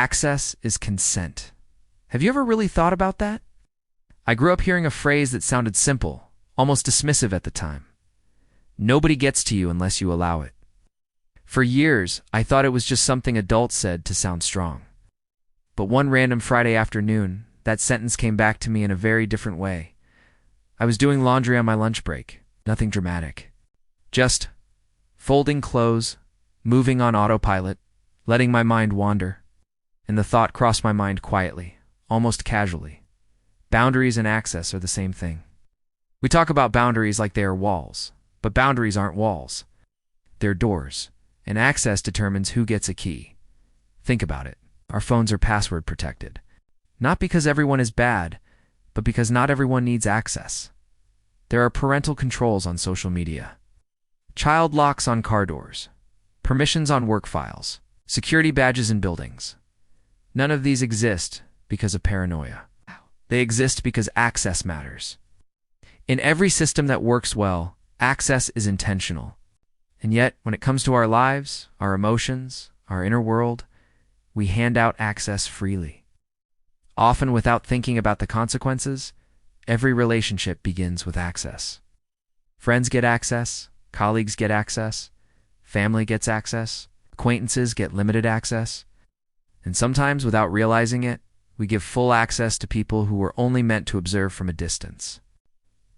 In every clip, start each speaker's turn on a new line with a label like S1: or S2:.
S1: Access is consent. Have you ever really thought about that? I grew up hearing a phrase that sounded simple, almost dismissive at the time. Nobody gets to you unless you allow it. For years, I thought it was just something adults said to sound strong. But one random Friday afternoon, that sentence came back to me in a very different way. I was doing laundry on my lunch break, nothing dramatic. Just folding clothes, moving on autopilot, letting my mind wander. And the thought crossed my mind quietly, almost casually. Boundaries and access are the same thing. We talk about boundaries like they are walls, but boundaries aren't walls. They're doors, and access determines who gets a key. Think about it. Our phones are password protected. Not because everyone is bad, but because not everyone needs access. There are parental controls on social media, child locks on car doors, permissions on work files, security badges in buildings. None of these exist because of paranoia. They exist because access matters. In every system that works well, access is intentional. And yet, when it comes to our lives, our emotions, our inner world, we hand out access freely. Often without thinking about the consequences, every relationship begins with access. Friends get access, colleagues get access, family gets access, acquaintances get limited access. And sometimes, without realizing it, we give full access to people who were only meant to observe from a distance.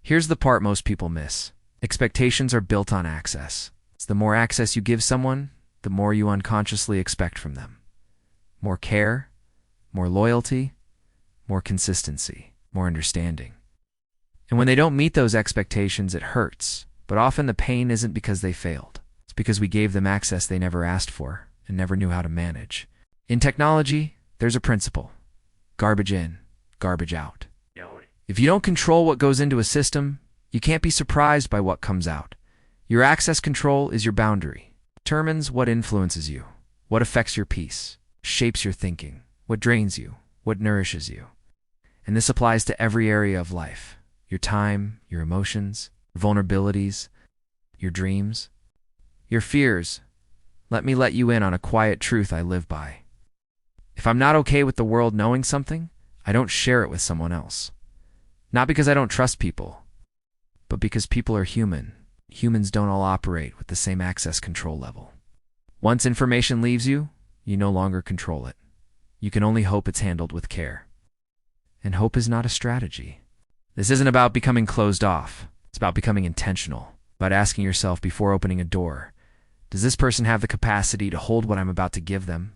S1: Here's the part most people miss. Expectations are built on access. The more access you give someone, the more you unconsciously expect from them. More care, more loyalty, more consistency, more understanding. And when they don't meet those expectations, it hurts. But often the pain isn't because they failed. It's because we gave them access they never asked for and never knew how to manage. In technology, there's a principle. Garbage in, garbage out. If you don't control what goes into a system, you can't be surprised by what comes out. Your access control is your boundary. It determines what influences you, what affects your peace, shapes your thinking, what drains you, what nourishes you. And this applies to every area of life. Your time, your emotions, your vulnerabilities, your dreams, your fears. Let me let you in on a quiet truth I live by. If I'm not okay with the world knowing something, I don't share it with someone else. Not because I don't trust people, but because people are human. Humans don't all operate with the same access control level. Once information leaves you, you no longer control it. You can only hope it's handled with care. And hope is not a strategy. This isn't about becoming closed off. It's about becoming intentional, about asking yourself before opening a door, does this person have the capacity to hold what I'm about to give them?